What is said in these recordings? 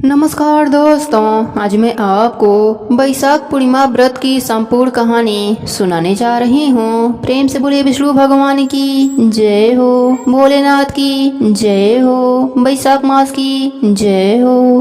नमस्कार दोस्तों, आज मैं आपको बैसाख पूर्णिमा व्रत की संपूर्ण कहानी सुनाने जा रही हूँ। प्रेम से बोले विष्णु भगवान की जय हो, भोलेनाथ की जय हो, बैसाख मास की जय हो।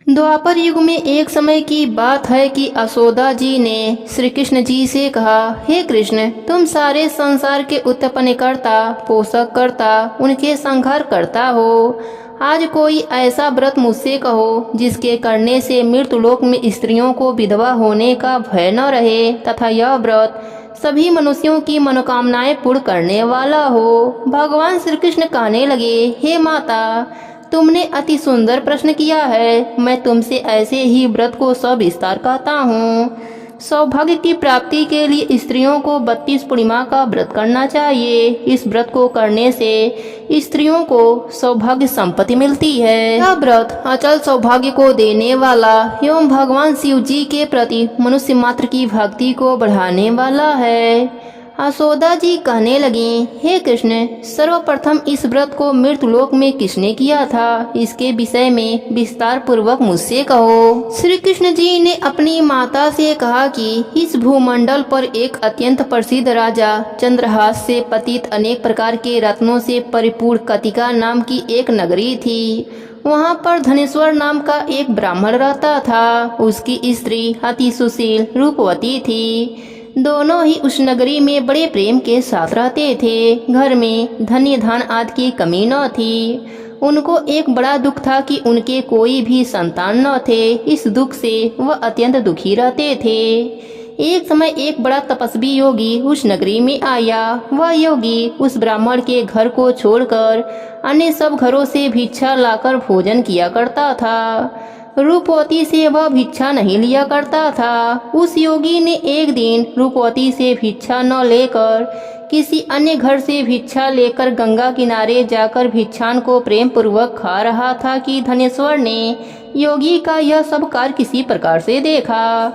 द्वापर युग में एक समय की बात है कि यशोदा जी ने श्री कृष्ण जी से कहा, हे कृष्ण, तुम सारे संसार के उत्पन्न करता, पोषक करता, उनके संहार करता हो। आज कोई ऐसा व्रत मुझसे कहो जिसके करने से मृत्युलोक में स्त्रियों को विधवा होने का भय न रहे तथा यह व्रत सभी मनुष्यों की मनोकामनाएं पूर्ण करने वाला हो। भगवान श्री कृष्ण कहने लगे, हे माता, तुमने अति सुंदर प्रश्न किया है। मैं तुमसे ऐसे ही व्रत को सविस्तार कहता हूँ। सौभाग्य की प्राप्ति के लिए स्त्रियों को 32 पूर्णिमा का व्रत करना चाहिए। इस व्रत को करने से स्त्रियों को सौभाग्य संपत्ति मिलती है। यह व्रत अचल सौभाग्य को देने वाला एवं भगवान शिव जी के प्रति मनुष्य मात्र की भक्ति को बढ़ाने वाला है। यशोदा जी कहने लगी, हे कृष्ण, सर्वप्रथम इस व्रत को मृत्युलोक में किसने किया था, इसके विषय में विस्तार पूर्वक मुझसे कहो। श्री कृष्ण जी ने अपनी माता से कहा कि इस भूमंडल पर एक अत्यंत प्रसिद्ध राजा चंद्रहास से पतित अनेक प्रकार के रत्नों से परिपूर्ण कतिका नाम की एक नगरी थी। वहाँ पर धनेश्वर नाम का एक ब्राह्मण रहता था। उसकी स्त्री अति सुशील रूपवती थी। दोनों ही उस नगरी में बड़े प्रेम के साथ रहते थे। घर में धन्य धन आदि की कमी न थी। उनको एक बड़ा दुख था कि उनके कोई भी संतान न थे। इस दुख से वह अत्यंत दुखी रहते थे। एक समय एक बड़ा तपस्वी योगी उस नगरी में आया। वह योगी उस ब्राह्मण के घर को छोड़कर अन्य सब घरों से भिक्षा लाकर भोजन किया करता था। रूपवती से वह भिक्षा नहीं लिया करता था। उस योगी ने एक दिन रूपवती से भिक्षा न लेकर किसी अन्य घर से भिक्षा लेकर गंगा किनारे जाकर भिक्षान को प्रेम पूर्वक खा रहा था कि धनेश्वर ने योगी का यह सब कार्य किसी प्रकार से देखा।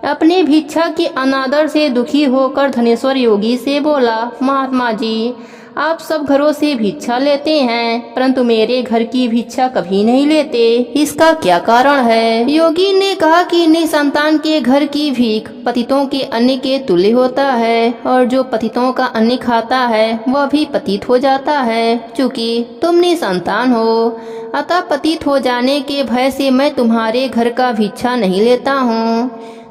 अपने भिक्षा के अनादर से दुखी होकर धनेश्वर योगी से बोला, महात्मा जी, आप सब घरों से भिक्षा लेते हैं परंतु मेरे घर की भिक्षा कभी नहीं लेते, इसका क्या कारण है? योगी ने कहा कि निसंतान के घर की भीख पतितों के अन्न के तुल्य होता है और जो पतितों का अन्न खाता है वह भी पतित हो जाता है। चूँकि तुम निसंतान हो अतः पतित हो जाने के भय से मैं तुम्हारे घर का भिक्षा नहीं लेता हूँ।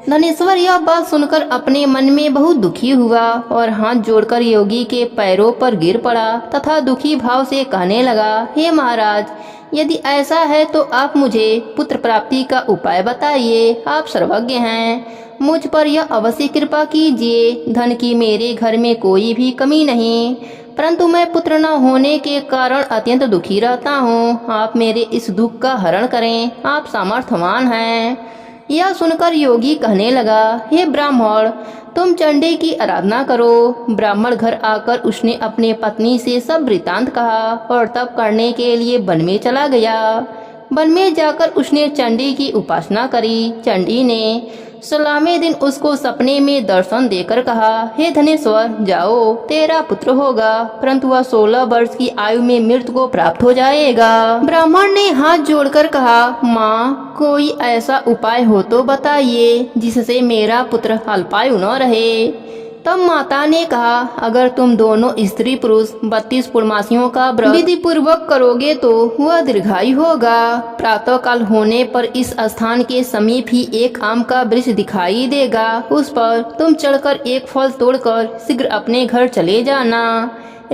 धनेश्वर यह बात सुनकर अपने मन में बहुत दुखी हुआ और हाथ जोड़कर योगी के पैरों पर गिर पड़ा तथा दुखी भाव से कहने लगा, हे महाराज, यदि ऐसा है तो आप मुझे पुत्र प्राप्ति का उपाय बताइए। आप सर्वज्ञ हैं, मुझ पर यह अवश्य कृपा कीजिए। धन की मेरे घर में कोई भी कमी नहीं, परंतु मैं पुत्र न होने के कारण अत्यंत दुखी रहता हूँ। आप मेरे इस दुख का हरण करें, आप सामर्थ्यवान हैं। यह सुनकर योगी कहने लगा, हे ब्राह्मण, तुम चंडी की आराधना करो। ब्राह्मण घर आकर उसने अपने पत्नी से सब वृतांत कहा और तप करने के लिए वन में चला गया। वन में जाकर उसने चंडी की उपासना करी। चंडी ने 16वें दिन उसको सपने में दर्शन देकर कहा, हे धनेश्वर, जाओ, तेरा पुत्र होगा, परंतु वह 16 वर्ष की आयु में मृत्यु को प्राप्त हो जाएगा। ब्राह्मण ने हाथ जोड़कर कहा, माँ, कोई ऐसा उपाय हो तो बताइए जिससे मेरा पुत्र अल्पायु न रहे। तब माता ने कहा, अगर तुम दोनों स्त्री पुरुष 32 पूर्णमासियों का व्रत विधि पूर्वक करोगे तो वह दीर्घायु होगा। प्रातः काल होने पर इस स्थान के समीप ही एक आम का वृक्ष दिखाई देगा। उस पर तुम चढ़कर एक फल तोड़कर शीघ्र अपने घर चले जाना।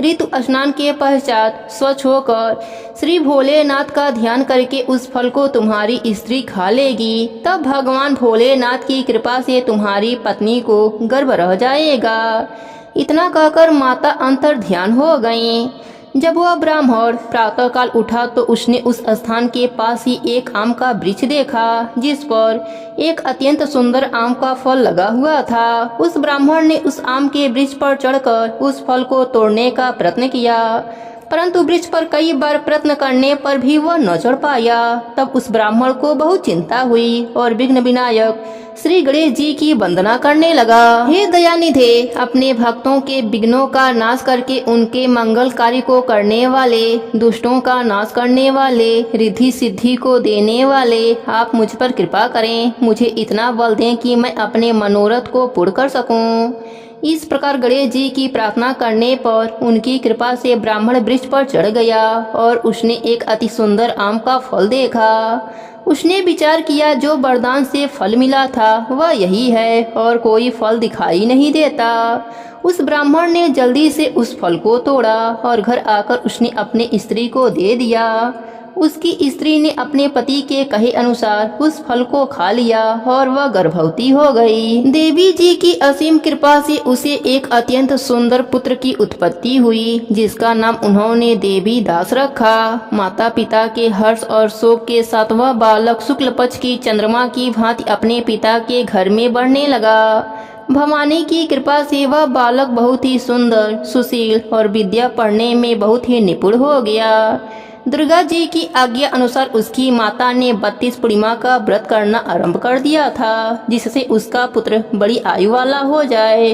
ऋतु स्नान के पश्चात स्वच्छ होकर श्री भोलेनाथ का ध्यान करके उस फल को तुम्हारी स्त्री खा लेगी। तब भगवान भोलेनाथ की कृपा से तुम्हारी पत्नी को गर्भ रह जाएगा। इतना कहकर माता अंतर ध्यान हो गईं। जब वह ब्राह्मण प्रातःकाल उठा तो उसने उस स्थान के पास ही एक आम का वृक्ष देखा जिस पर एक अत्यंत सुंदर आम का फल लगा हुआ था। उस ब्राह्मण ने उस आम के वृक्ष पर चढ़कर उस फल को तोड़ने का प्रयत्न किया, परंतु वृक्ष पर कई बार प्रयत्न करने पर भी वह न चढ़ पाया। तब उस ब्राह्मण को बहुत चिंता हुई और विघ्न विनायक श्री गणेश जी की वंदना करने लगा। हे दयानिधे, अपने भक्तों के विघ्नों का नाश करके उनके मंगल कार्य को करने वाले, दुष्टों का नाश करने वाले, रिद्धि सिद्धि को देने वाले, आप मुझ पर कृपा करें। मुझे इतना बल दें कि मैं अपने मनोरथ को पूर्ण कर सकूं। इस प्रकार गणेश जी की प्रार्थना करने पर उनकी कृपा से ब्राह्मण वृक्ष पर चढ़ गया और उसने एक अति सुंदर आम का फल देखा। उसने विचार किया, जो वरदान से फल मिला था वह यही है और कोई फल दिखाई नहीं देता। उस ब्राह्मण ने जल्दी से उस फल को तोड़ा और घर आकर उसने अपने स्त्री को दे दिया। उसकी स्त्री ने अपने पति के कहे अनुसार उस फल को खा लिया और वह गर्भवती हो गई। देवी जी की असीम कृपा से उसे एक अत्यंत सुंदर पुत्र की उत्पत्ति हुई, जिसका नाम उन्होंने देवी दास रखा। माता पिता के हर्ष और शोक के साथ वह बालक शुक्ल पक्ष की चंद्रमा की भांति अपने पिता के घर में बढ़ने लगा। भवानी की कृपा से वह बालक बहुत ही सुंदर, सुशील और विद्या पढ़ने में बहुत ही निपुण हो गया। दुर्गा जी की आज्ञा अनुसार उसकी माता ने 32 पूर्णिमा का व्रत करना आरंभ कर दिया था, जिससे उसका पुत्र बड़ी आयु वाला हो जाए।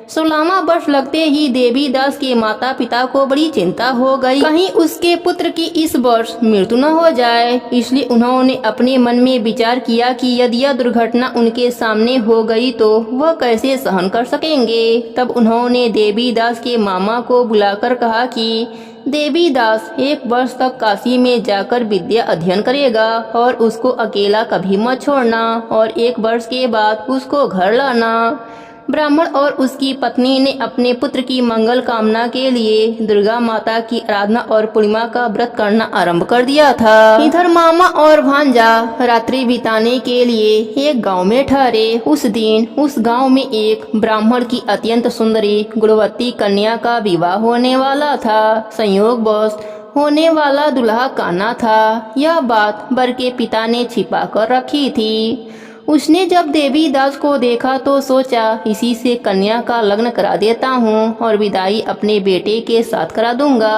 16वां वर्ष लगते ही देवी दास के माता पिता को बड़ी चिंता हो गई, कहीं उसके पुत्र की इस वर्ष मृत्यु न हो जाए। इसलिए उन्होंने अपने मन में विचार किया कि यदि यह दुर्घटना उनके सामने हो गई तो वह कैसे सहन कर सकेंगे। तब उन्होंने देवी दास के मामा को बुलाकर कहा कि देवी दास 1 वर्ष तक काशी में जाकर विद्या अध्ययन करेगा और उसको अकेला कभी मत छोड़ना और 1 वर्ष के बाद उसको घर लाना। ब्राह्मण और उसकी पत्नी ने अपने पुत्र की मंगल कामना के लिए दुर्गा माता की आराधना और पूर्णिमा का व्रत करना आरंभ कर दिया था। इधर मामा और भांजा रात्रि बिताने के लिए एक गांव में ठहरे। उस दिन उस गांव में एक ब्राह्मण की अत्यंत सुंदरी गुणवती कन्या का विवाह होने वाला था। संयोगवश होने वाला दूल्हा कान्हा था। यह बात वर के पिता ने छिपा कर रखी थी। उसने जब देवी दास को देखा तो सोचा, इसी से कन्या का लग्न करा देता हूँ और विदाई अपने बेटे के साथ करा दूंगा।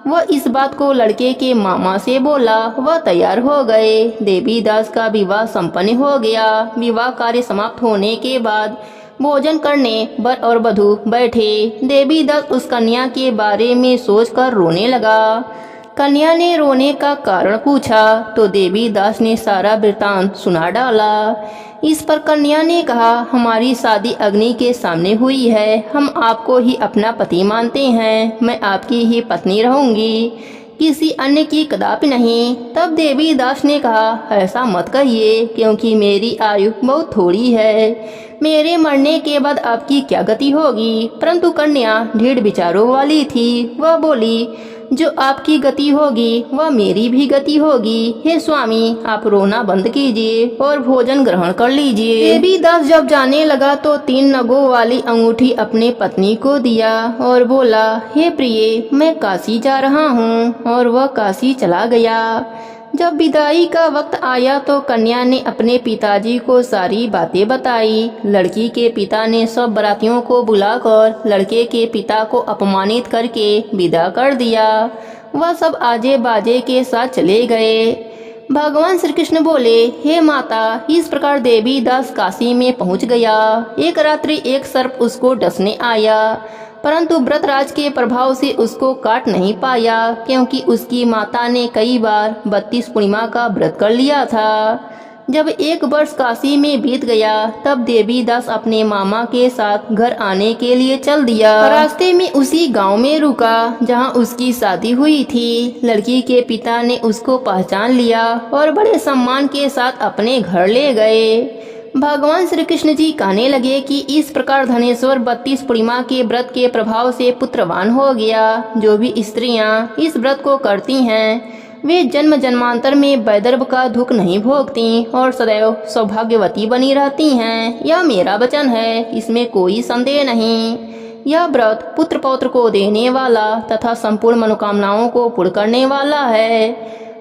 वह इस बात को लड़के के मामा से बोला। वह तैयार हो गए। देवी दास का विवाह संपन्न हो गया। विवाह कार्य समाप्त होने के बाद भोजन करने वर और वधू बैठे। देवी दास उस कन्या के बारे में सोचकर रोने लगा। कन्या ने रोने का कारण पूछा तो देवी दास ने सारा वृतांत सुना डाला। इस पर कन्या ने कहा, हमारी शादी अग्नि के सामने हुई है। हम आपको ही अपना पति मानते हैं। मैं आपकी ही पत्नी रहूंगी, किसी अन्य की कदापि नहीं। तब देवी दास ने कहा, ऐसा मत कहिए, क्योंकि मेरी आयु बहुत थोड़ी है। मेरे मरने के बाद आपकी क्या गति होगी। परंतु कन्या ढीठ विचारों वाली थी। वह बोली, जो आपकी गति होगी वह मेरी भी गति होगी। हे स्वामी, आप रोना बंद कीजिए और भोजन ग्रहण कर लीजिए। देवी दास जब जाने लगा तो 3 नगों वाली अंगूठी अपने पत्नी को दिया और बोला, हे प्रिय, मैं काशी जा रहा हूँ। और वह काशी चला गया। जब विदाई का वक्त आया तो कन्या ने अपने पिताजी को सारी बातें बताई। लड़की के पिता ने सब बारातियों को बुलाकर लड़के के पिता को अपमानित करके विदा कर दिया। वह सब आजे बाजे के साथ चले गए। भगवान श्री कृष्ण बोले, हे माता, इस प्रकार देवी दास काशी में पहुंच गया। एक रात्रि एक सर्प उसको डसने आया, परंतु व्रतराज के प्रभाव से उसको काट नहीं पाया, क्योंकि उसकी माता ने कई बार 32 पूर्णिमा का व्रत कर लिया था। जब 1 वर्ष काशी में बीत गया तब देवी दास अपने मामा के साथ घर आने के लिए चल दिया। रास्ते में उसी गांव में रुका जहां उसकी शादी हुई थी। लड़की के पिता ने उसको पहचान लिया और बड़े सम्मान के साथ अपने घर ले गए। भगवान श्री कृष्ण जी कहने लगे कि इस प्रकार धनेश्वर 32 पूर्णिमा के व्रत के प्रभाव से पुत्रवान हो गया। जो भी स्त्रियां इस व्रत को करती हैं वे जन्म जन्मांतर में वैदर्भ का दुख नहीं भोगती और सदैव सौभाग्यवती बनी रहती हैं। यह मेरा वचन है, इसमें कोई संदेह नहीं। यह व्रत पुत्र पौत्र को देने वाला तथा संपूर्ण मनोकामनाओं को पूर्ण करने वाला है।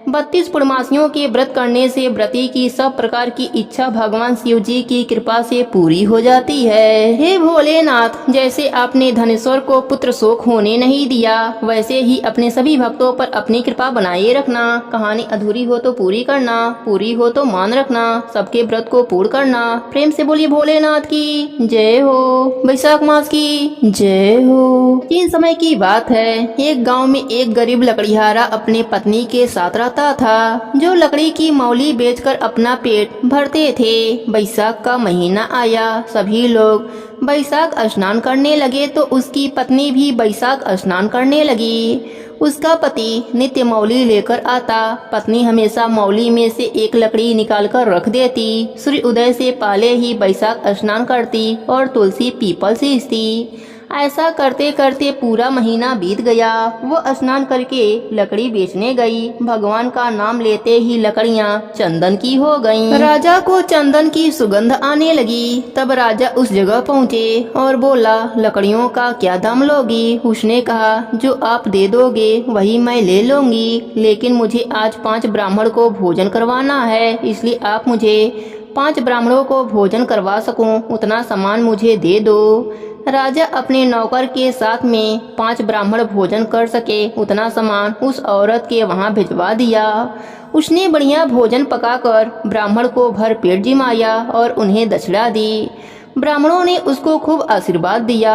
32 पूर्णमासियों के व्रत करने से व्रती की सब प्रकार की इच्छा भगवान शिव जी की कृपा से पूरी हो जाती है। हे भोलेनाथ, जैसे आपने धनेश्वर को पुत्र शोक होने नहीं दिया, वैसे ही अपने सभी भक्तों पर अपनी कृपा बनाए रखना। कहानी अधूरी हो तो पूरी करना, पूरी हो तो मान रखना, सबके व्रत को पूर्ण करना। प्रेम से बोलिए भोलेनाथ की जय हो, वैशाख मास की जय हो। तीन समय की बात है, एक गांव में एक गरीब लकड़ीहारा अपने पत्नी के साथ रहता था, जो लकड़ी की मौली बेचकर अपना पेट भरते थे। वैशाख का महीना आया, सभी लोग वैशाख स्नान करने लगे तो उसकी पत्नी भी वैशाख स्नान करने लगी। उसका पति नित्य मौली लेकर आता, पत्नी हमेशा मौली में से एक लकड़ी निकालकर रख देती। सूर्य उदय से पहले ही वैशाख स्नान करती और तुलसी पीपल सींचती। ऐसा करते करते पूरा महीना बीत गया। वो स्नान करके लकड़ी बेचने गई। भगवान का नाम लेते ही लकड़ियां चंदन की हो गईं। राजा को चंदन की सुगंध आने लगी। तब राजा उस जगह पहुँचे और बोला, लकड़ियों का क्या दाम लोगी? उसने कहा, जो आप दे दोगे वही मैं ले लूंगी, लेकिन मुझे आज 5 ब्राह्मण को भोजन करवाना है, इसलिए आप मुझे 5 ब्राह्मणों को भोजन करवा सकूं उतना सामान मुझे दे दो। राजा अपने नौकर के साथ में 5 ब्राह्मण भोजन कर सके उतना सामान उस औरत के वहां भिजवा दिया। उसने बढ़िया भोजन पकाकर ब्राह्मण को भर पेट जिमाया और उन्हें दक्षिणा दी। ब्राह्मणों ने उसको खूब आशीर्वाद दिया।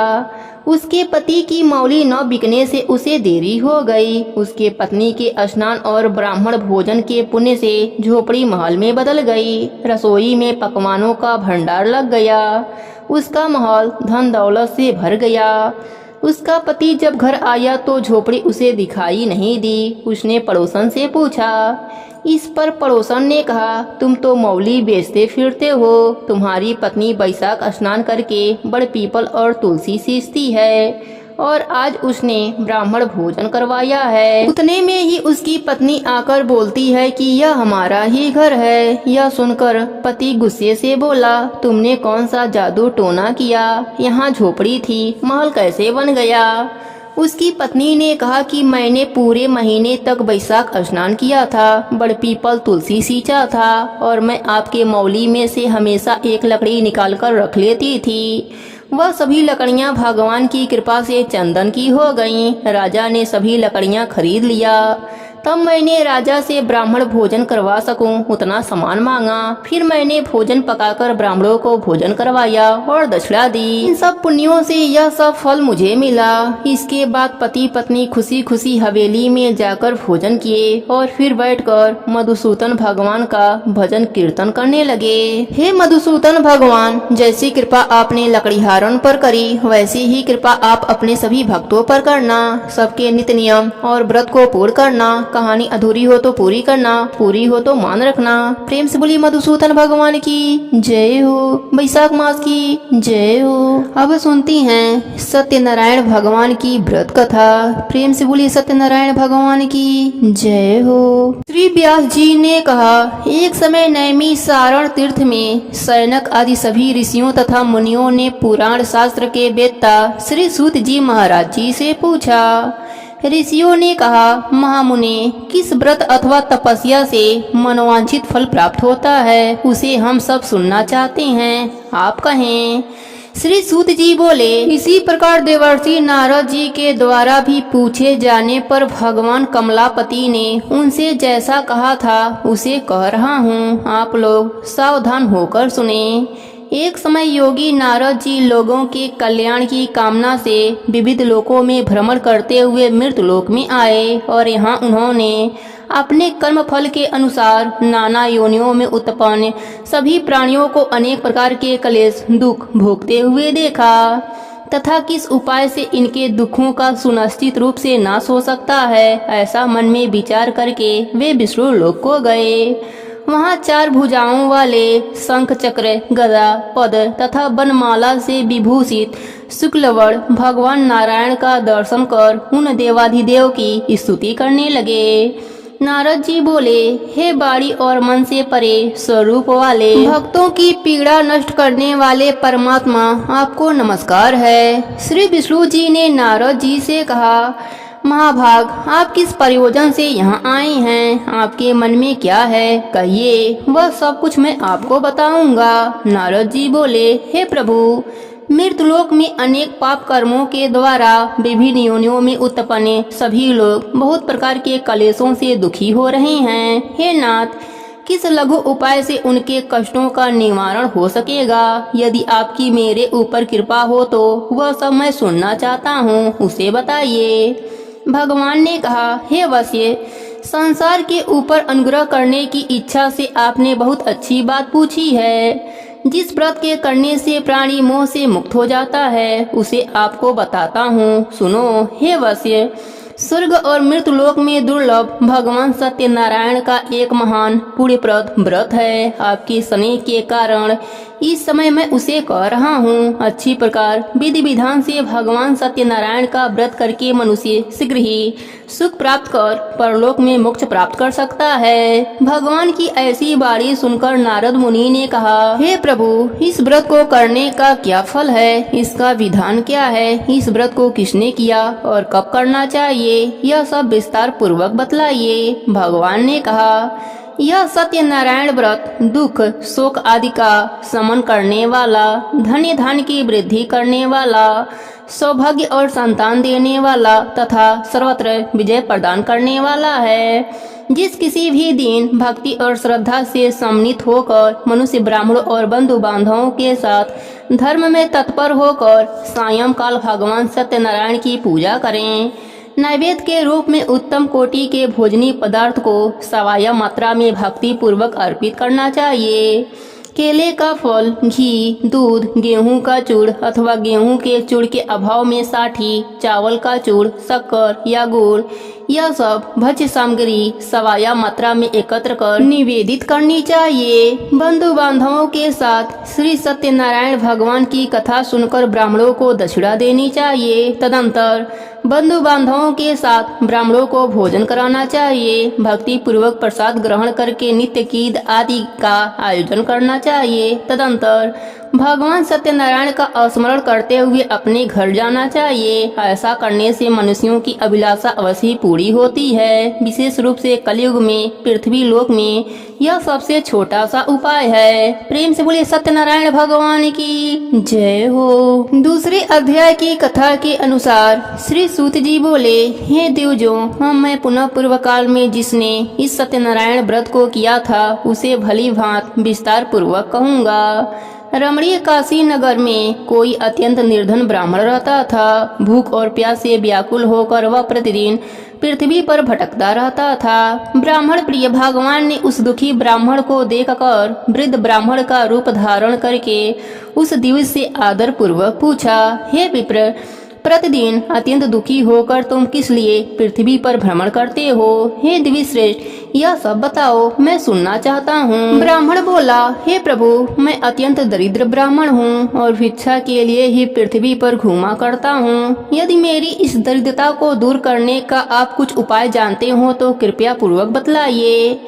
उसके पति की मौली न बिकने से उसे देरी हो गई। उसके पत्नी के स्नान और ब्राह्मण भोजन के पुण्य से झोपड़ी महल में बदल गई। रसोई में पकवानों का भंडार लग गया। उसका महल धन दौलत से भर गया। उसका पति जब घर आया तो झोपड़ी उसे दिखाई नहीं दी। उसने पड़ोसन से पूछा। इस पर पड़ोसन ने कहा, तुम तो मौली बेचते फिरते हो, तुम्हारी पत्नी वैशाख स्नान करके बड़ पीपल और तुलसी सींचती है और आज उसने ब्राह्मण भोजन करवाया है। उतने में ही उसकी पत्नी आकर बोलती है कि यह हमारा ही घर है। यह सुनकर पति गुस्से से बोला, तुमने कौन सा जादू टोना किया? यहाँ झोपड़ी थी, महल कैसे बन गया? उसकी पत्नी ने कहा कि मैंने पूरे महीने तक वैशाख स्नान किया था, बड़ पीपल तुलसी सींचा था और मैं आपके मौली में से हमेशा एक लकड़ी निकालकर रख लेती थी। वह सभी लकड़ियां भगवान की कृपा से चंदन की हो गईं। राजा ने सभी लकड़ियां खरीद लिया। तब मैंने राजा से ब्राह्मण भोजन करवा सकूं उतना सामान मांगा। फिर मैंने भोजन पकाकर ब्राह्मणों को भोजन करवाया और दक्षिणा दी। इन सब पुण्यों से यह सब फल मुझे मिला। इसके बाद पति पत्नी खुशी खुशी हवेली में जाकर भोजन किए और फिर बैठकर मधुसूदन भगवान का भजन कीर्तन करने लगे। हे मधुसूदन भगवान, जैसी कृपा आपने लकड़ीहारों पर करी वैसी ही कृपा आप अपने सभी भक्तों पर करना। सबके नित्य नियम और व्रत को पूर्ण करना। कहानी अधूरी हो तो पूरी करना, पूरी हो तो मान रखना। प्रेम से बोली मधुसूदन भगवान की जय हो, वैशाख मास की जय हो। अब सुनती हैं सत्यनारायण भगवान की व्रत कथा। प्रेम से बोली सत्यनारायण भगवान की जय हो। श्री व्यास जी ने कहा, एक समय नैमी सारण तीर्थ में शैनक आदि सभी ऋषियों तथा मुनियों ने पुराण शास्त्र के वेत्ता श्री सूत जी महाराज जी से पूछा। ऋषियों ने कहा, महामुने, किस व्रत अथवा तपस्या से मनोवांछित फल प्राप्त होता है, उसे हम सब सुनना चाहते हैं, आप कहें। श्री सूत जी बोले, इसी प्रकार देवर्षि नारद जी के द्वारा भी पूछे जाने पर भगवान कमलापति ने उनसे जैसा कहा था उसे कह रहा हूँ, आप लोग सावधान होकर सुने। एक समय योगी नारद जी लोगों के कल्याण की कामना से विविध लोकों में भ्रमण करते हुए मृत्यु लोक में आए और यहाँ उन्होंने अपने कर्म फल के अनुसार नाना योनियों में उत्पन्न सभी प्राणियों को अनेक प्रकार के क्लेश दुख भोगते हुए देखा तथा किस उपाय से इनके दुखों का सुनिश्चित रूप से नाश हो सकता है, ऐसा मन में विचार करके वे विष्णु लोक को गए। वहाँ 4 भुजाओं वाले शंख चक्र गदा पद तथा बनमाला से विभूषित शुक्लवर्ण भगवान नारायण का दर्शन कर उन देवाधिदेव की स्तुति करने लगे। नारद जी बोले, हे बाड़ी और मन से परे स्वरूप वाले भक्तों की पीड़ा नष्ट करने वाले परमात्मा, आपको नमस्कार है। श्री विष्णु जी ने नारद जी से कहा, महाभाग, आप किस प्रयोजन से यहाँ आए हैं? आपके मन में क्या है? कहिए, वह सब कुछ मैं आपको बताऊंगा। नारद जी बोले, हे प्रभु, मृतलोक में अनेक पाप कर्मों के द्वारा विभिन्न योनियों में उत्पन्न सभी लोग बहुत प्रकार के कलेशों से दुखी हो रहे हैं। हे नाथ, किस लघु उपाय से उनके कष्टों का निवारण हो सकेगा? यदि आपकी मेरे ऊपर कृपा हो तो वह सब मैं सुनना चाहता हूँ, उसे बताइए। भगवान ने कहा, हे वश्य, संसार के ऊपर अनुग्रह करने की इच्छा से आपने बहुत अच्छी बात पूछी है। जिस व्रत के करने से प्राणी मोह से मुक्त हो जाता है उसे आपको बताता हूँ, सुनो। हे वश्य, स्वर्ग और मृतलोक में दुर्लभ भगवान सत्यनारायण का एक महान पुण्यप्रद व्रत है। आपके स्नेह के कारण इस समय मैं उसे कह रहा हूँ। अच्छी प्रकार विधि विधान से भगवान सत्यनारायण का व्रत करके मनुष्य शीघ्र ही सुख प्राप्त कर परलोक में मोक्ष प्राप्त कर सकता है। भगवान की ऐसी बाणी सुनकर नारद मुनि ने कहा, हे प्रभु, इस व्रत को करने का क्या फल है? इसका विधान क्या है? इस व्रत को किसने किया और कब करना चाहिए? यह सब विस्तार पूर्वक बतलाइए। भगवान ने कहा, यह सत्यनारायण व्रत दुख शोक आदि का शमन करने वाला, धन्य धन की वृद्धि करने वाला, सौभाग्य और संतान देने वाला तथा सर्वत्र विजय प्रदान करने वाला है। जिस किसी भी दिन भक्ति और श्रद्धा से सम्मिलित होकर मनुष्य ब्राह्मण और बंधु बांधवों के साथ धर्म में तत्पर होकर सायंकाल भगवान सत्यनारायण की पूजा करें। नैवेद्य के रूप में उत्तम कोटि के भोजनीय पदार्थ को सवाया मात्रा में भक्ति पूर्वक अर्पित करना चाहिए। केले का फल, घी, दूध, गेहूं का चूड़ अथवा गेहूं के चूड़ के अभाव में साठी, चावल का चूड़, शक्कर या गुड़, यह सब भक्ष्य सामग्री सवाया मात्रा में एकत्र कर निवेदित करनी चाहिए। बंधु बांधवों के साथ श्री सत्यनारायण भगवान की कथा सुनकर ब्राह्मणों को दक्षिणा देनी चाहिए। तदंतर बंधु बांधवों के साथ ब्राह्मणों को भोजन कराना चाहिए। भक्ति पूर्वक प्रसाद ग्रहण करके नित्य कीद आदि का आयोजन करना चाहिए। तदंतर भगवान सत्यनारायण का स्मरण करते हुए अपने घर जाना चाहिए। ऐसा करने से मनुष्यों की अभिलाषा अवश्य पूरी होती है। विशेष रूप से कलयुग में पृथ्वी लोक में यह सबसे छोटा सा उपाय है। प्रेम से बोले सत्यनारायण भगवान की जय हो। दूसरे अध्याय की कथा के अनुसार श्री सूत जी बोले, हे देवजो, मैं पुनः पूर्व काल में जिसने इस सत्यनारायण व्रत को किया था उसे भली भांति विस्तार पूर्वक कहूँगा। रमणीय काशी नगर में कोई अत्यंत निर्धन ब्राह्मण रहता था। भूख और प्यास से व्याकुल होकर वह प्रतिदिन पृथ्वी पर भटकता रहता था। ब्राह्मण प्रिय भगवान ने उस दुखी ब्राह्मण को देखकर वृद्ध ब्राह्मण का रूप धारण करके उस दिवस से आदर पूर्वक पूछा, हे विप्र, प्रतिदिन अत्यंत दुखी होकर तुम किस लिए पृथ्वी पर भ्रमण करते हो? हे दिविश्रेष्ठ, यह सब बताओ, मैं सुनना चाहता हूँ। ब्राह्मण बोला, हे प्रभु, मैं अत्यंत दरिद्र ब्राह्मण हूँ और भिक्षा के लिए ही पृथ्वी पर घूमा करता हूँ। यदि मेरी इस दरिद्रता को दूर करने का आप कुछ उपाय जानते हो तो कृपया पूर्वक बतलाइए।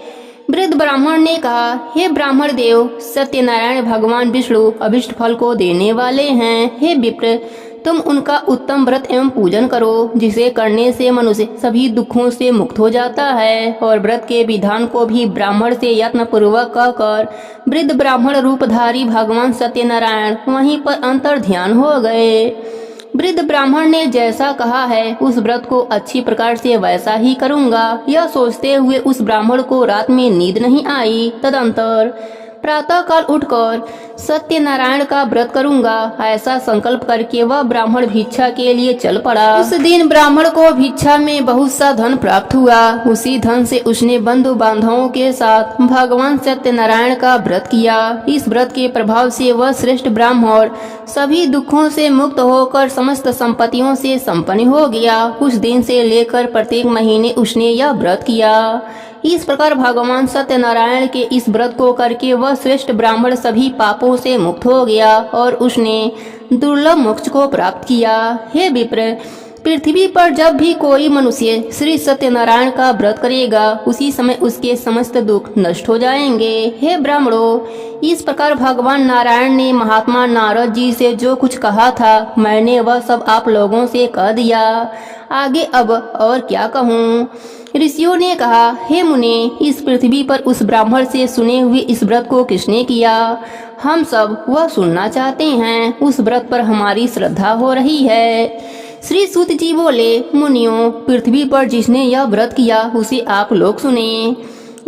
वृद्ध ब्राह्मण ने कहा, हे ब्राह्मण देव, सत्यनारायण भगवान विष्णु अभिष्ट फल को देने वाले हैं। हे विप्र, तुम उनका उत्तम व्रत एवं पूजन करो, जिसे करने से मनुष्य सभी दुखों से मुक्त हो जाता है। और व्रत के विधान को भी ब्राह्मण से यत्न पूर्वक कहकर वृद्ध ब्राह्मण रूपधारी भगवान सत्यनारायण वहीं पर अंतर ध्यान हो गए। वृद्ध ब्राह्मण ने जैसा कहा है उस व्रत को अच्छी प्रकार से वैसा ही करूँगा, यह सोचते हुए उस ब्राह्मण को रात में नींद नहीं आई। तदंतर प्रातः काल उठकर सत्यनारायण का व्रत करूंगा, ऐसा संकल्प करके वह ब्राह्मण भिक्षा के लिए चल पड़ा। उस दिन ब्राह्मण को भिक्षा में बहुत सा धन प्राप्त हुआ। उसी धन से उसने बंधु बांधवों के साथ भगवान सत्यनारायण का व्रत किया। इस व्रत के प्रभाव से वह श्रेष्ठ ब्राह्मण सभी दुखों से मुक्त होकर समस्त संपत्तियों से संपन्न हो गया। उस दिन से लेकर प्रत्येक महीने उसने यह व्रत किया। इस प्रकार भगवान सत्यनारायण के इस व्रत को करके वह श्रेष्ठ ब्राह्मण सभी पापों से मुक्त हो गया और उसने दुर्लभ मोक्ष को प्राप्त किया। हे विप्र, पृथ्वी पर जब भी कोई मनुष्य श्री सत्यनारायण का व्रत करेगा उसी समय उसके समस्त दुख नष्ट हो जाएंगे। हे ब्राह्मणों, इस प्रकार भगवान नारायण ने महात्मा नारद जी से जो कुछ कहा था मैंने वह सब आप लोगों से कह दिया। आगे अब और क्या कहूँ। ऋषियों ने कहा, हे मुने, इस पृथ्वी पर उस ब्राह्मण से सुने हुए इस व्रत को किसने किया? हम सब वह सुनना चाहते हैं। उस व्रत पर हमारी श्रद्धा हो रही है। श्री सूत जी बोले, मुनियों, पृथ्वी पर जिसने यह व्रत किया उसे आप लोग सुने।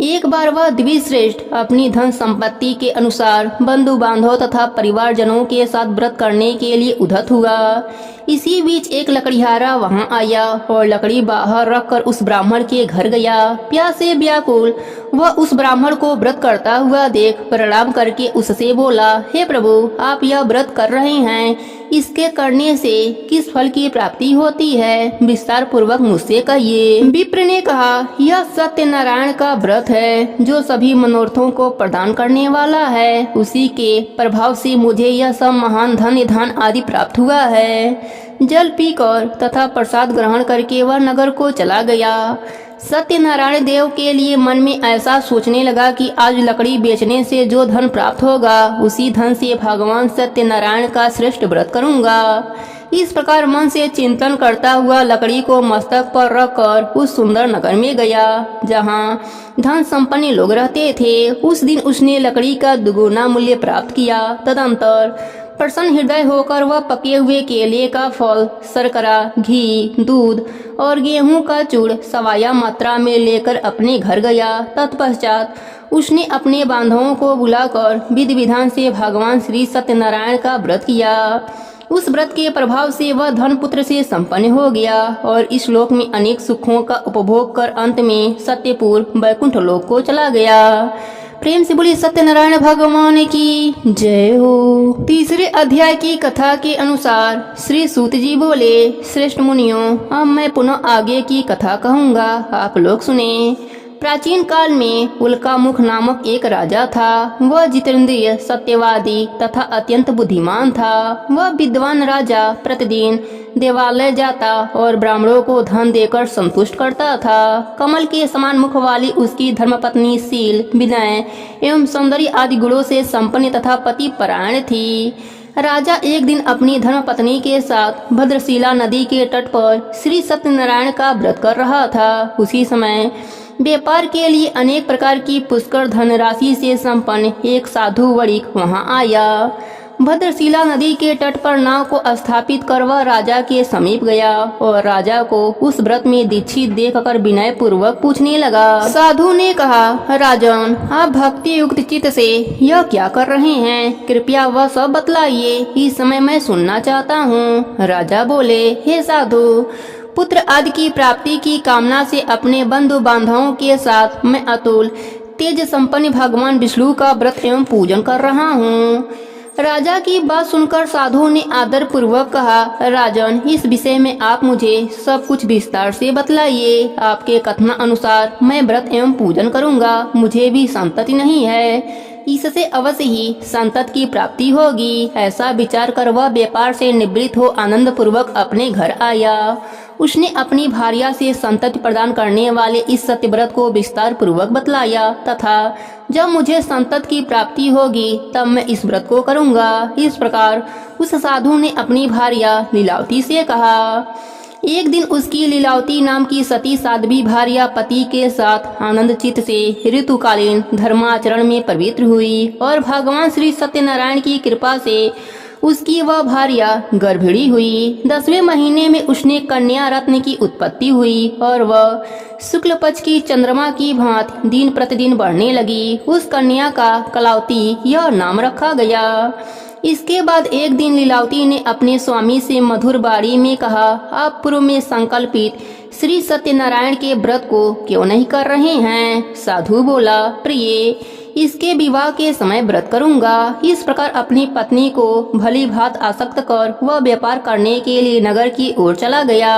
एक बार वह द्विश्रेष्ठ अपनी धन संपत्ति के अनुसार बंधु बांधव तथा परिवारजनों के साथ व्रत करने के लिए उद्धत हुआ। इसी बीच एक लकड़ीहारा वहां आया और लकड़ी बाहर रखकर उस ब्राह्मण के घर गया। प्यास से व्याकुल वह उस ब्राह्मण को व्रत करता हुआ देख प्रणाम करके उससे बोला, हे प्रभु, आप यह व्रत कर रहे हैं, इसके करने से किस फल की प्राप्ति होती है? विस्तार पूर्वक मुझसे कहिए। विप्र ने कहा, यह सत्यनारायण का व्रत है जो सभी मनोरथों को प्रदान करने वाला है। उसी के प्रभाव से मुझे यह सब महान धन धान आदि प्राप्त हुआ है। जल पीकर तथा प्रसाद ग्रहण करके वह नगर को चला गया। सत्यनारायण देव के लिए मन में ऐसा सोचने लगा कि आज लकड़ी बेचने से जो धन प्राप्त होगा उसी धन से भगवान सत्यनारायण का श्रेष्ठ व्रत करूंगा। इस प्रकार मन से चिंतन करता हुआ लकड़ी को मस्तक पर रखकर उस सुंदर नगर में गया जहाँ धन संपन्न लोग रहते थे। उस दिन उसने लकड़ी का दुगुना मूल्य प्राप्त किया। तदंतर प्रसन्न हृदय होकर वह पके हुए केले का फल, शर्करा, घी, दूध और गेहूं का चूड़ सवाया मात्रा में लेकर अपने घर गया। तत्पश्चात उसने अपने बांधवों को बुलाकर विधि विधान से भगवान श्री सत्यनारायण का व्रत किया। उस व्रत के प्रभाव से वह धन पुत्र से संपन्न हो गया और इस लोक में अनेक सुखों का उपभोग कर अंत में सत्यपुर वैकुंठ लोक को चला गया। प्रेम से बोली सत्यनारायण भगवान की जय हो। तीसरे अध्याय की कथा के अनुसार श्री सूत जी बोले, श्रेष्ठ मुनियों, अब मैं पुनः आगे की कथा कहूँगा, आप लोग सुने। प्राचीन काल में उल्कामुख नामक एक राजा था। वह जितेंद्रिय, सत्यवादी तथा अत्यंत बुद्धिमान था। वह विद्वान राजा प्रतिदिन देवालय जाता और ब्राह्मणों को धन देकर संतुष्ट करता था। कमल के समान मुख वाली उसकी धर्मपत्नी शील, विनय एवं सौंदर्य आदि गुणों से संपन्न तथा पति परायण थी। राजा एक दिन अपनी धर्मपत्नी के साथ भद्रशिला नदी के तट पर श्री सत्यनारायण का व्रत कर रहा था। उसी समय व्यापार के लिए अनेक प्रकार की पुष्कर धनराशि से संपन्न एक साधु वणिक वहां आया। भद्रशिला नदी के तट पर नाव को स्थापित कर वह राजा के समीप गया और राजा को उस व्रत में दीक्षित देखकर विनय पूर्वक पूछने लगा। साधु ने कहा, राजन, आप भक्ति युक्त चित्त से यह क्या कर रहे हैं? कृपया वह सब बतलाइए, इस समय मैं सुनना चाहता हूँ। राजा बोले, हे साधु, पुत्र आदि की प्राप्ति की कामना से अपने बंधु बांधवों के साथ मैं अतुल तेज संपन्न भगवान विष्णु का व्रत एवं पूजन कर रहा हूँ। राजा की बात सुनकर साधु ने आदर पूर्वक कहा, राजन, इस विषय में आप मुझे सब कुछ विस्तार से बतलाइए। आपके कथन अनुसार मैं व्रत एवं पूजन करूँगा। मुझे भी संतति नहीं है, इससे अवश्य ही संतत की प्राप्ति होगी। ऐसा विचार कर वह व्यापार से निवृत्त हो आनंद पूर्वक अपने घर आया। उसने अपनी भार्या से संतति प्रदान करने वाले इस सत्यव्रत को विस्तार पूर्वक बतलाया तथा जब मुझे संतत की प्राप्ति होगी तब मैं इस व्रत को करूंगा। इस प्रकार उस साधु ने अपनी भार्या लीलावती से कहा। एक दिन उसकी लीलावती नाम की सती साध्वी भार्या पति के साथ आनंद चित्त से ऋतुकालीन धर्माचरण में पवित्र हुई और भगवान श्री सत्यनारायण की कृपा से उसकी वह भार्या गर्भिणी हुई। 10वें महीने में उसने कन्या रत्न की उत्पत्ति हुई और वह शुक्ल पक्ष की चंद्रमा की भांति दिन प्रतिदिन बढ़ने लगी। उस कन्या का कलावती यह नाम रखा गया। इसके बाद एक दिन लीलावती ने अपने स्वामी से मधुर बाणी में कहा, आप पूर्व में संकल्पित श्री सत्यनारायण के व्रत को क्यों नहीं कर रहे हैं? साधु बोला, प्रिय, इसके विवाह के समय व्रत करूंगा। इस प्रकार अपनी पत्नी को भली भांत आसक्त कर वह व्यापार करने के लिए नगर की ओर चला गया।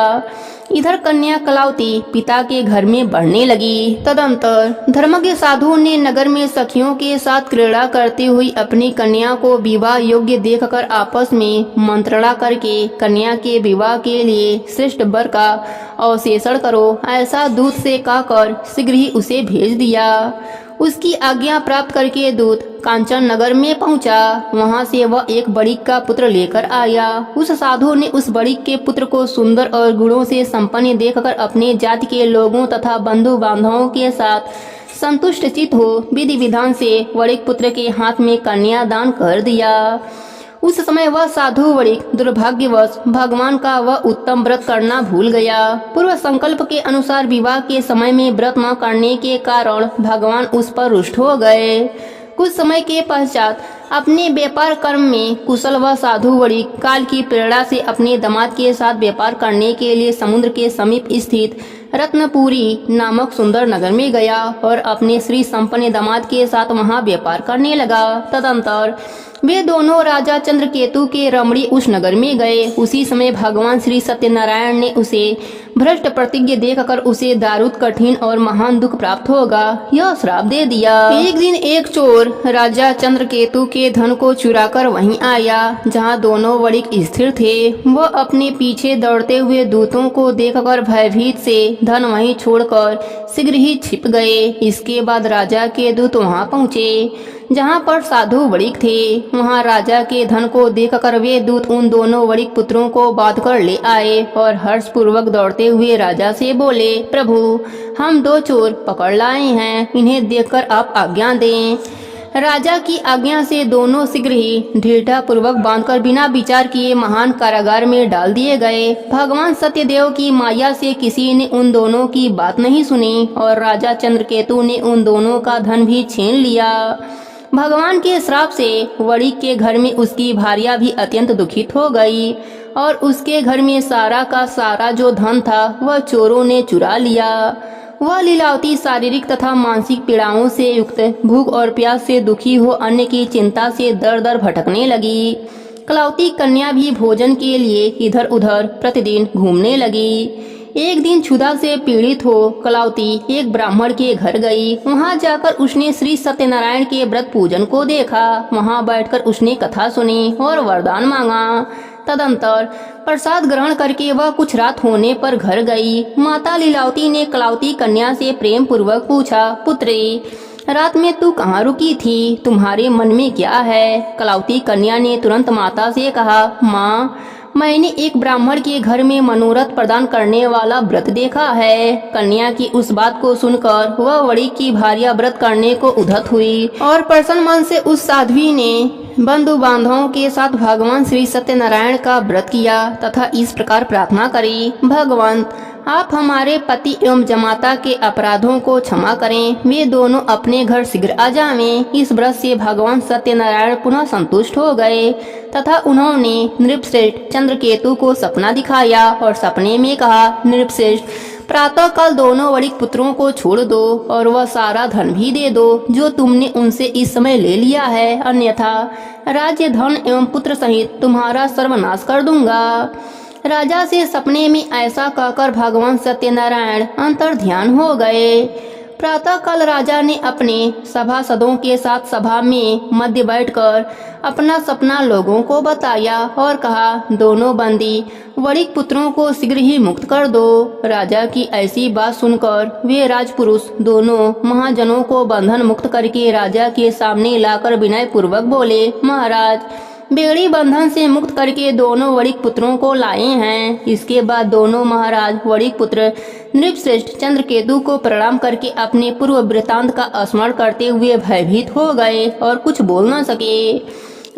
इधर कन्या कलावती पिता के घर में बढ़ने लगी। तदंतर धर्मज्ञ साधु ने नगर में सखियों के साथ क्रीड़ा करती हुई अपनी कन्या को विवाह योग्य देखकर आपस में मंत्रणा करके कन्या के विवाह के लिए श्रेष्ठ वर का अवशेषण करो, ऐसा दूत से कहकर शीघ्र ही उसे भेज दिया। उसकी आज्ञा प्राप्त करके दूत कांचन नगर में पहुंचा। वहां से वह एक बड़िक का पुत्र लेकर आया। उस साधु ने उस बड़िक के पुत्र को सुंदर और गुणों से संपन्न देखकर अपने जाति के लोगों तथा बंधु बांधवों के साथ संतुष्ट चित्त हो विधि विधान से वड़िक पुत्र के हाथ में कन्या दान कर दिया। उस समय वह साधु वड़िक दुर्भाग्यवश भगवान का वह उत्तम व्रत करना भूल गया। पूर्व संकल्प के अनुसार विवाह के समय में व्रत न करने के कारण भगवान उस पर रुष्ट हो गए। कुछ समय के पश्चात अपने व्यापार कर्म में कुशल व साधु वड़िक काल की प्रेरणा से अपने दामाद के साथ व्यापार करने के लिए समुद्र के समीप स्थित रत्नपुरी नामक सुंदर नगर में गया और अपने श्री संपन्न दामाद के साथ वहां व्यापार करने लगा। तदंतर वे दोनों राजा चंद्रकेतु के रमणी उस नगर में गए। उसी समय भगवान श्री सत्यनारायण ने उसे भ्रष्ट प्रतिज्ञ देखकर उसे दारुद कठिन और महान दुख प्राप्त होगा यह श्राप दे दिया। एक दिन एक चोर राजा चंद्रकेतु के धन को चुराकर वहीं आया जहां दोनों वड़िक स्थिर थे। वह अपने पीछे दौड़ते हुए दूतों को देखकर भयभीत से धन वहीं छोड़कर शीघ्र ही छिप गए। इसके बाद राजा के दूत वहां पहुंचे जहां पर साधु वड़िक थे। वहां राजा के धन को देखकर वे दूत उन दोनों वड़िक पुत्रों को बांध कर ले आए और हर्ष पूर्वक दौड़ते हुए राजा से बोले, प्रभु हम दो चोर पकड़ लाए हैं, इन्हें देखकर आप आज्ञा दें। राजा की आज्ञा से दोनों शीघ्र ही दृढ़ता पूर्वक बांधकर बिना विचार किए महान कारागार में डाल दिए गए। भगवान सत्यदेव की माया से किसी ने उन दोनों की बात नहीं सुनी और राजा चंद्रकेतु ने उन दोनों का धन भी छीन लिया। भगवान के श्राप से वड़िक के घर में उसकी भार्या भी अत्यंत दुखित हो गई और उसके घर में सारा का सारा जो धन था वह चोरों ने चुरा लिया। वह लीलावती शारीरिक तथा मानसिक पीड़ाओं से युक्त भूख और प्यास से दुखी हो अन्न की चिंता से दर दर भटकने लगी। कलावती कन्या भी भोजन के लिए इधर उधर प्रतिदिन घूमने लगी। एक दिन क्षुधा से पीड़ित हो कलावती एक ब्राह्मण के घर गई। वहां जाकर उसने श्री सत्यनारायण के व्रत पूजन को देखा। वहां बैठकर उसने कथा सुनी और वरदान मांगा। तदंतर प्रसाद ग्रहण करके वह कुछ रात होने पर घर गई। माता लीलावती ने कलावती कन्या से प्रेम पूर्वक पूछा, पुत्री रात में तू कहाँ रुकी थी, तुम्हारे मन में क्या है? कलावती कन्या ने तुरंत माता से कहा, माँ मैंने एक ब्राह्मण के घर में मनोरथ प्रदान करने वाला व्रत देखा है। कन्या की उस बात को सुनकर वह वड़िक की भार्या व्रत करने को उद्धत हुई और प्रसन्न मन से उस साध्वी ने बंधु बांधवों के साथ भगवान श्री सत्यनारायण का व्रत किया तथा इस प्रकार प्रार्थना करी, भगवान आप हमारे पति एवं जमाता के अपराधों को क्षमा करें, वे दोनों अपने घर शीघ्र आ जावें। इस व्रत से भगवान सत्यनारायण पुनः संतुष्ट हो गए तथा उन्होंने नृपश्रेष्ठ चंद्रकेतु को सपना दिखाया और सपने में कहा, नृपश्रेष्ठ प्रातः काल दोनों वड़िक पुत्रों को छोड़ दो और वह सारा धन भी दे दो जो तुमने उनसे इस समय ले लिया है, अन्यथा राज्य धन एवं पुत्र सहित तुम्हारा सर्वनाश कर दूंगा। राजा से सपने में ऐसा कहकर भगवान सत्यनारायण अंतर ध्यान हो गए। प्रातः काल राजा ने अपने सभासदों के साथ सभा में मध्य बैठकर अपना सपना लोगों को बताया और कहा, दोनों बंदी वड़िक पुत्रों को शीघ्र ही मुक्त कर दो। राजा की ऐसी बात सुनकर वे राजपुरुष दोनों महाजनों को बंधन मुक्त करके राजा के सामने लाकर विनय पूर्वक बोले, महाराज बेड़ी बंधन से मुक्त करके दोनों वड़िक पुत्रों को लाए हैं। इसके बाद दोनों महाराज वड़िक पुत्र नृपश्रेष्ठ चंद्रकेतु को प्रणाम करके अपने पूर्व वृतांत का स्मरण करते हुए भयभीत हो गए और कुछ बोल न सके।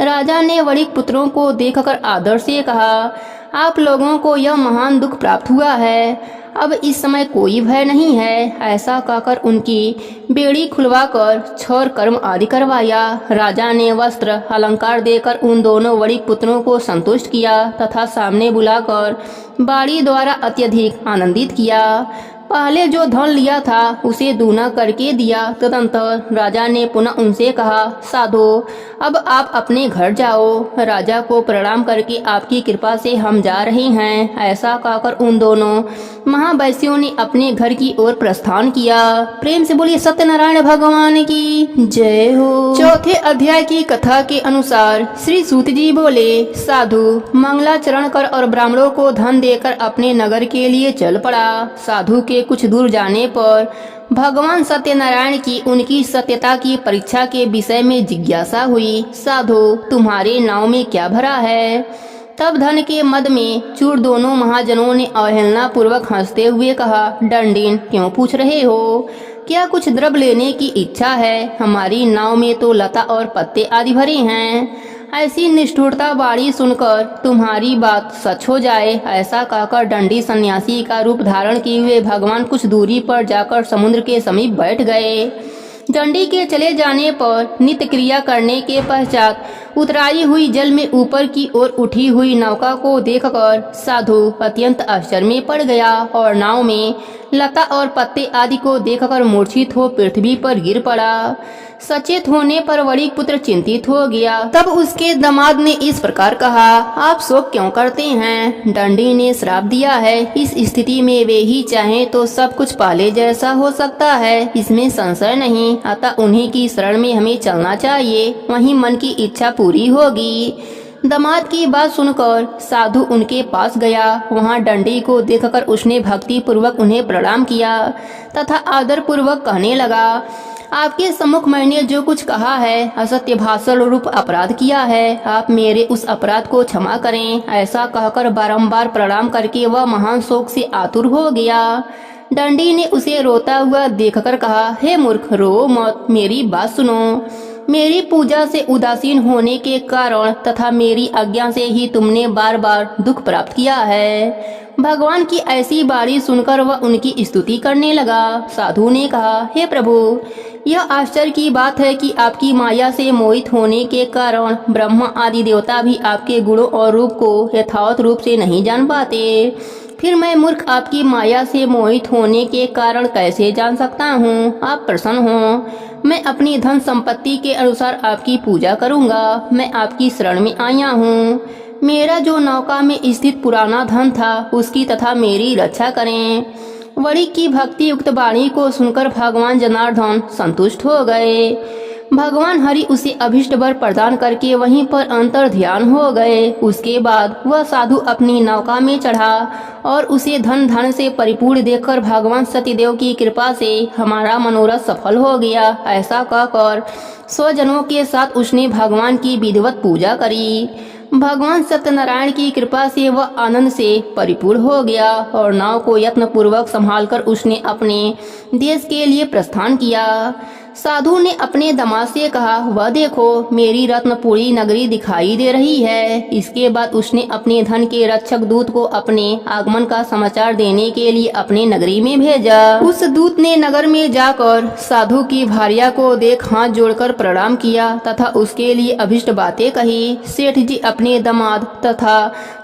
राजा ने वड़िक पुत्रों को देखकर आदर से कहा, आप लोगों को यह महान दुख प्राप्त हुआ है, अब इस समय कोई भय नहीं है। ऐसा कहकर उनकी बेड़ी खुलवाकर छर कर्म आदि करवाया। राजा ने वस्त्र अलंकार देकर उन दोनों वड़िक पुत्रों को संतुष्ट किया तथा सामने बुलाकर बाड़ी द्वारा अत्यधिक आनंदित किया। पहले जो धन लिया था उसे दूना करके दिया। तदंतर राजा ने पुनः उनसे कहा, साधो अब आप अपने घर जाओ। राजा को प्रणाम करके आपकी कृपा से हम जा रहे हैं। ऐसा कहकर उन दोनों महावैश्यों ने अपने घर की ओर प्रस्थान किया। प्रेम से बोलिए सत्यनारायण भगवान की जय हो। चौथे अध्याय की कथा के अनुसार श्री सूत जी बोले, साधु मंगलाचरण कर और ब्राह्मणों को धन देकर अपने नगर के लिए चल पड़ा। साधु के कुछ दूर जाने पर भगवान सत्यनारायण की उनकी सत्यता की परीक्षा के विषय में जिज्ञासा हुई। साधु तुम्हारे नाव में क्या भरा है? तब धन के मद में चूर दोनों महाजनों ने अवहेलना पूर्वक हंसते हुए कहा, दंडीन क्यों पूछ रहे हो? क्या कुछ द्रव्य लेने की इच्छा है? हमारी नाव में तो लता और पत्ते आदि भरे हैं। ऐसी निष्ठुरता वाणी सुनकर तुम्हारी बात सच हो जाए, ऐसा कहकर दंडी सन्यासी का रूप धारण किए हुए भगवान कुछ दूरी पर जाकर समुद्र के समीप बैठ गए। दंडी के चले जाने पर नित्य क्रिया करने के पश्चात उतराई हुई जल में ऊपर की ओर उठी हुई नौका को देखकर साधु अत्यंत आश्चर्य में पड़ गया और नाव में लता और पत्ते आदि को देखकर मूर्छित हो पृथ्वी पर गिर पड़ा। सचेत होने पर वड़ी पुत्र चिंतित हो गया। तब उसके दामाद ने इस प्रकार कहा, आप शोक क्यों करते हैं? दंडी ने श्राप दिया है। इस स्थिति में वे ही चाहें तो सब कुछ पहले जैसा हो सकता है, इसमें संशय नहीं। अतः उन्हीं की शरण में हमें चलना चाहिए, वहीं मन की इच्छा पूरी होगी। दामाद की बात सुनकर साधु उनके पास गया। वहां दंडी को देखकर उसने भक्ति पूर्वक उन्हें प्रणाम किया तथा आदर पूर्वक कहने लगा, आपके सम्मुख मैंने जो कुछ कहा है असत्य भाषण रूप अपराध किया है, आप मेरे उस अपराध को क्षमा करें। ऐसा कहकर बारंबार प्रणाम करके वह महान शोक से आतुर हो गया। दंडी ने उसे रोता हुआ देखकर कहा, हे मूर्ख रो मत, मेरी बात सुनो। मेरी पूजा से उदासीन होने के कारण तथा मेरी आज्ञा से ही तुमने बार बार दुख प्राप्त किया है। भगवान की ऐसी बाणी सुनकर वह उनकी स्तुति करने लगा। साधु ने कहा, हे प्रभु यह आश्चर्य की बात है कि आपकी माया से मोहित होने के कारण ब्रह्मा आदि देवता भी आपके गुणों और रूप को यथावत रूप से नहीं जान पाते। फिर मैं मूर्ख आपकी माया से मोहित होने के कारण कैसे जान सकता हूँ? आप प्रसन्न हो, मैं अपनी धन संपत्ति के अनुसार आपकी पूजा करूँगा। मैं आपकी शरण में आया हूँ। मेरा जो नौका में स्थित पुराना धन था उसकी तथा मेरी रक्षा करें। वड़ी की भक्ति युक्त वाणी को सुनकर भगवान जनार्दन संतुष्ट हो गए। भगवान हरि उसे अभिष्ट वर प्रदान करके वहीं पर अंतर ध्यान हो गए। उसके बाद वह साधु अपनी नौका में चढ़ा और उसे धन धन से परिपूर्ण देखकर भगवान सत्यदेव की कृपा से हमारा मनोरथ सफल हो गया। ऐसा कहकर स्वजनों के साथ उसने भगवान की विधिवत पूजा करी। भगवान सत्यनारायण की कृपा से वह आनंद से परिपूर्ण हो गया और नाव को यत्न पूर्वक संभालकर उसने अपने देश के लिए प्रस्थान किया। साधु ने अपने दामाद से कहा, वह देखो मेरी रत्नपुरी नगरी दिखाई दे रही है। इसके बाद उसने अपने धन के रक्षक दूत को अपने आगमन का समाचार देने के लिए अपने नगरी में भेजा। उस दूत ने नगर में जाकर साधु की भार्या को देख हाथ जोड़कर प्रणाम किया तथा उसके लिए अभिष्ट बातें कही। सेठ जी अपने दामाद तथा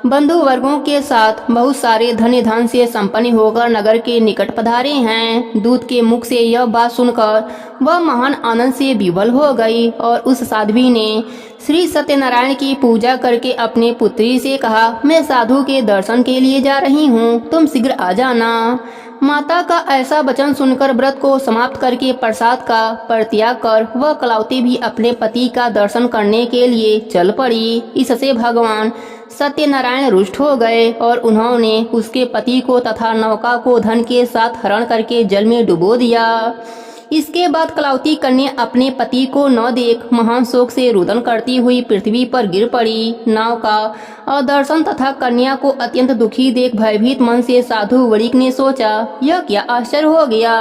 बंधु वर्गों के साथ बहुत सारे धन धन से संपन्न होकर नगर के निकट पधारे हैं। दूत के मुख से यह बात सुनकर वह महान आनंद से विवल हो गई और उस साध्वी ने श्री सत्यनारायण की पूजा करके अपने पुत्री से कहा, मैं साधु के दर्शन के लिए जा रही हूँ, तुम शीघ्र आ जाना। माता का ऐसा वचन सुनकर व्रत को समाप्त करके प्रसाद का परित्याग कर वह कलावती भी अपने पति का दर्शन करने के लिए चल पड़ी। इससे भगवान सत्यनारायण रुष्ट हो गए और उन्होंने उसके पति को तथा नौका को धन के साथ हरण करके जल में डुबो दिया। इसके बाद कलावती कन्या अपने पति को न देख महान शोक से रुदन करती हुई पृथ्वी पर गिर पड़ी। नाव का अदर्शन तथा कन्या को अत्यंत दुखी देख भयभीत मन से साधु वणिक ने सोचा, यह क्या आश्चर्य हो गया।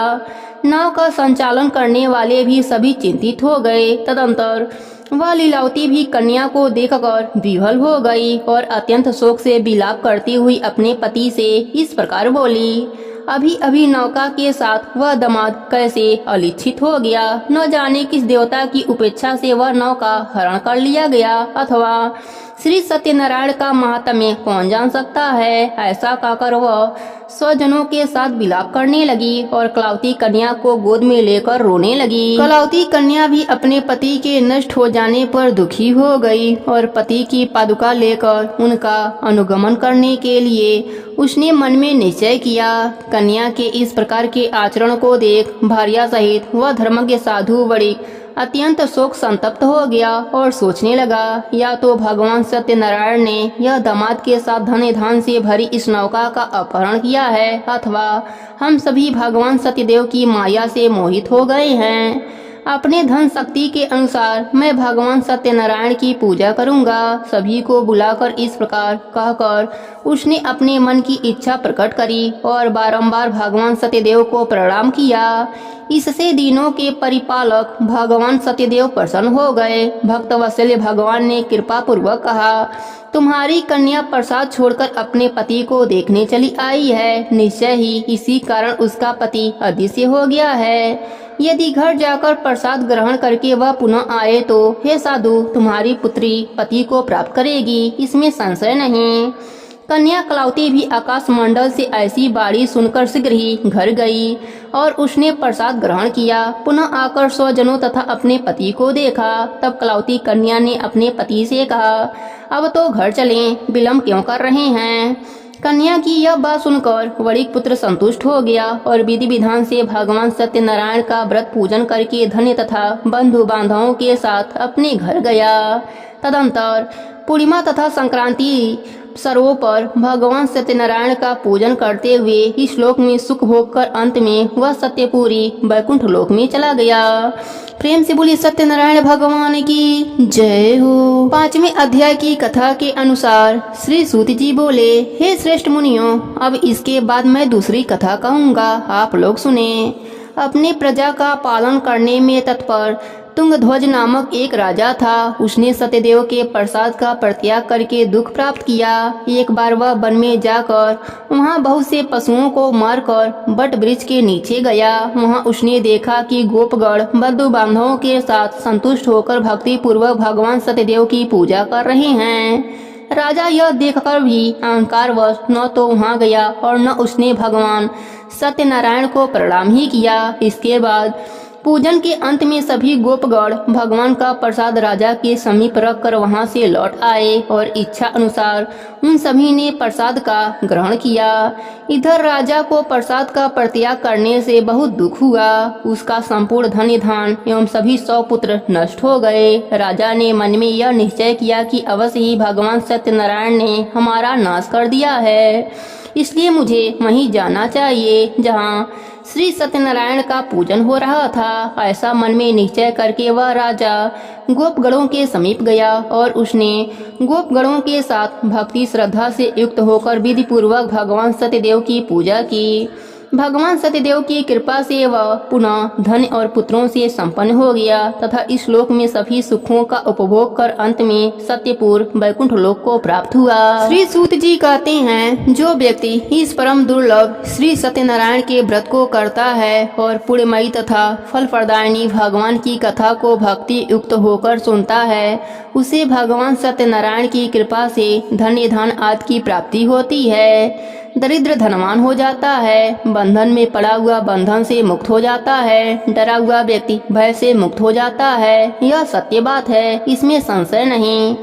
नाव का संचालन करने वाले भी सभी चिंतित हो गए। तदंतर वह लीलावती भी कन्या को देखकर विह्वल हो गई और अत्यंत शोक से विलाप करती हुई अपने पति से इस प्रकार बोली, अभी अभी नौका के साथ वह दामाद कैसे अलिच्छित हो गया। न जाने किस देवता की उपेक्षा से वह नौका हरण कर लिया गया अथवा श्री सत्यनारायण का महात्म्य कौन जान सकता है। ऐसा कहकर वह स्वजनों के साथ विलाप करने लगी और कलावती कन्या को गोद में लेकर रोने लगी। कलावती कन्या भी अपने पति के नष्ट हो जाने पर दुखी हो गई और पति की पादुका लेकर उनका अनुगमन करने के लिए उसने मन में निश्चय किया। कन्या के इस प्रकार के आचरण को देख भार्या सहित वह धर्मज्ञ साधु बड़ी अत्यंत शोक संतप्त हो गया और सोचने लगा, या तो भगवान सत्यनारायण ने यह दामाद के साथ धन धान से भरी इस नौका का अपहरण किया है, अथवा हम सभी भगवान सत्यदेव की माया से मोहित हो गए हैं। अपने धन शक्ति के अनुसार मैं भगवान सत्यनारायण की पूजा करूंगा। सभी को बुलाकर इस प्रकार कहकर उसने अपने मन की इच्छा प्रकट करी और बारंबार भगवान सत्यदेव को प्रणाम किया। इससे दिनों के परिपालक भगवान सत्यदेव प्रसन्न हो गए। भक्त वत्सल्य भगवान ने कृपा पूर्वक कहा, तुम्हारी कन्या प्रसाद छोड़कर अपने पति को देखने चली आई है। निश्चय ही इसी कारण उसका पति अदृश्य हो गया है। यदि घर जाकर प्रसाद ग्रहण करके वह पुनः आए तो हे साधु, तुम्हारी पुत्री पति को प्राप्त करेगी, इसमें संशय नहीं। कन्या कलावती भी आकाश मंडल से ऐसी बाड़ी सुनकर शीघ्र ही घर गई और उसने प्रसाद ग्रहण किया। पुनः आकर स्वजनों तथा अपने पति को देखा। तब कलावती कन्या ने अपने पति से कहा, अब तो घर चलें, विलम्ब क्यों कर रहे हैं। कन्या की यह बात सुनकर वणिक पुत्र संतुष्ट हो गया और विधि विधान से भगवान सत्यनारायण का व्रत पूजन करके धन्य तथा बंधु बांधवों के साथ अपने घर गया। तदंतर पूर्णिमा तथा संक्रांति सर्वों पर भगवान सत्यनारायण का पूजन करते हुए इस श्लोक में सुख भोग कर अंत में वह सत्यपुरी वैकुंठ लोक में चला गया। प्रेम से बोली सत्यनारायण भगवान की जय हो। 5वें अध्याय की कथा के अनुसार श्री सूत जी बोले, हे श्रेष्ठ मुनियों, अब इसके बाद मैं दूसरी कथा कहूँगा, आप लोग सुने। अपने प्रजा का पालन करने में तत्पर तुंगध्वज नामक एक राजा था। उसने सत्यदेव के प्रसाद का परित्याग करके दुख प्राप्त किया। एक बार वह वन में जाकर वहां बहुत से पशुओं को मारकर बट वृक्ष के नीचे गया। वहां उसने देखा कि गोपगण बंधु बांधवों के साथ संतुष्ट होकर भक्ति पूर्वक भगवान सत्यदेव की पूजा कर रहे हैं। राजा यह देखकर भी अहंकारवश न तो वहां गया और न उसने भगवान सत्यनारायण को प्रणाम ही किया। इसके बाद पूजन के अंत में सभी गोपगण भगवान का प्रसाद राजा के समीप रखकर वहां से लौट आए और इच्छा अनुसार उन सभी ने प्रसाद का ग्रहण किया। इधर राजा को प्रसाद का परित्याग करने से बहुत दुख हुआ। उसका संपूर्ण धन धान एवं सभी 100 पुत्र नष्ट हो गए। राजा ने मन में यह निश्चय किया कि अवश्य ही भगवान सत्यनारायण ने हमारा नाश कर दिया है, इसलिए मुझे वहीं जाना चाहिए जहाँ श्री सत्यनारायण का पूजन हो रहा था। ऐसा मन में निश्चय करके वह राजा गोपगणों के समीप गया और उसने गोपगणों के साथ भक्ति श्रद्धा से युक्त होकर विधि पूर्वक भगवान सत्यदेव की पूजा की। भगवान सत्यदेव की कृपा से वह पुनः धन और पुत्रों से संपन्न हो गया तथा इस लोक में सभी सुखों का उपभोग कर अंत में सत्यपुर वैकुंठ लोक को प्राप्त हुआ। श्री सूत जी कहते हैं, जो व्यक्ति इस परम दुर्लभ श्री सत्यनारायण के व्रत को करता है और पुण्यमयी तथा फल प्रदायिनी भगवान की कथा को भक्ति युक्त होकर सुनता है, उसे भगवान सत्यनारायण की कृपा से धन्य धन आदि की प्राप्ति होती है। दरिद्र धनवान हो जाता है, बंधन में पड़ा हुआ बंधन से मुक्त हो जाता है, डरा हुआ व्यक्ति भय से मुक्त हो जाता है। यह सत्य बात है, इसमें संशय नहीं।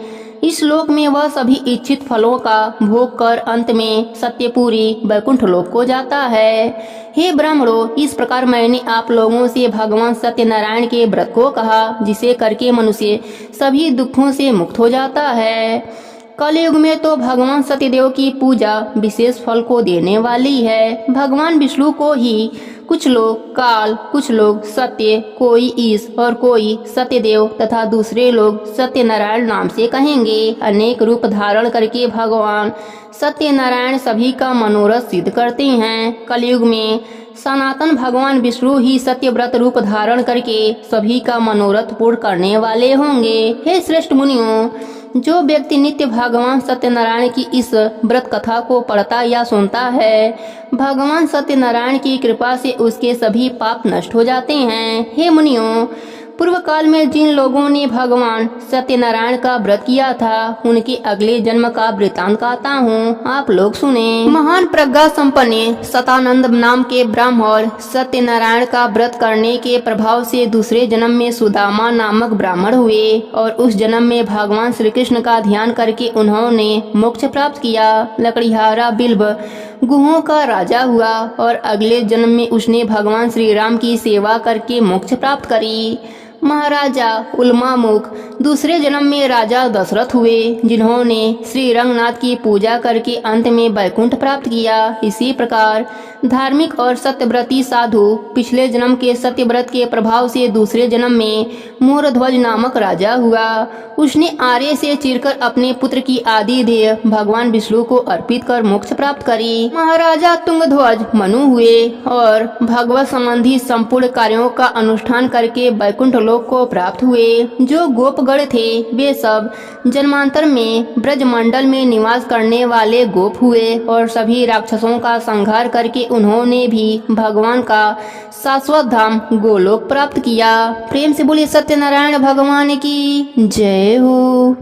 इस लोक में वह सभी इच्छित फलों का भोग कर अंत में सत्यपुरी वैकुंठ लोक को जाता है। हे ब्राह्मणों, इस प्रकार मैंने आप लोगों से भगवान सत्यनारायण के व्रत को कहा, जिसे करके मनुष्य सभी दुखों से मुक्त हो जाता है। कलयुग में तो भगवान सत्यदेव की पूजा विशेष फल को देने वाली है। भगवान विष्णु को ही कुछ लोग काल, कुछ लोग सत्य, कोई ईश और कोई सत्यदेव तथा दूसरे लोग सत्यनारायण नाम से कहेंगे। अनेक रूप धारण करके भगवान सत्यनारायण सभी का मनोरथ सिद्ध करते हैं। कलयुग में सनातन भगवान विष्णु ही सत्यव्रत रूप धारण करके सभी का मनोरथ पूर्ण करने वाले होंगे। हे श्रेष्ठ मुनियों, जो व्यक्ति नित्य भगवान सत्यनारायण की इस व्रत कथा को पढ़ता या सुनता है, भगवान सत्यनारायण की कृपा से उसके सभी पाप नष्ट हो जाते हैं। हे मुनियों, पूर्व काल में जिन लोगों ने भगवान सत्यनारायण का व्रत किया था उनके अगले जन्म का वृतांत कहता हूँ, आप लोग सुने। महान प्रज्ञा संपन्न सतानंद नाम के ब्राह्मण सत्यनारायण का व्रत करने के प्रभाव से दूसरे जन्म में सुदामा नामक ब्राह्मण हुए और उस जन्म में भगवान श्री कृष्ण का ध्यान करके उन्होंने मोक्ष प्राप्त किया। लकड़ीहारा बिल्व गुहों का राजा हुआ और अगले जन्म में उसने भगवान श्री राम की सेवा करके मोक्ष प्राप्त करी। महाराजा उल्मामुख दूसरे जन्म में राजा दशरथ हुए जिन्होंने श्री रंगनाथ की पूजा करके अंत में वैकुंठ प्राप्त किया। इसी प्रकार धार्मिक और सत्यव्रती साधु पिछले जन्म के सत्यव्रत के प्रभाव से दूसरे जन्म में मोरध्वज नामक राजा हुआ। उसने आर्य से चिरकर अपने पुत्र की आदि देह भगवान विष्णु को अर्पित कर मोक्ष प्राप्त करी। महाराजा तुंगध्वज मनु हुए और भगवत संबंधी संपूर्ण कार्यों का अनुष्ठान करके वैकुंठ लोक को प्राप्त हुए। जो गोपगण थे वे सब जन्मांतर में ब्रजमंडल में निवास करने वाले गोप हुए और सभी राक्षसों का संहार करके उन्होंने भी भगवान का शाश्वत धाम गोलोक प्राप्त किया। प्रेम से बोलिए सत्यनारायण भगवान की जय हो।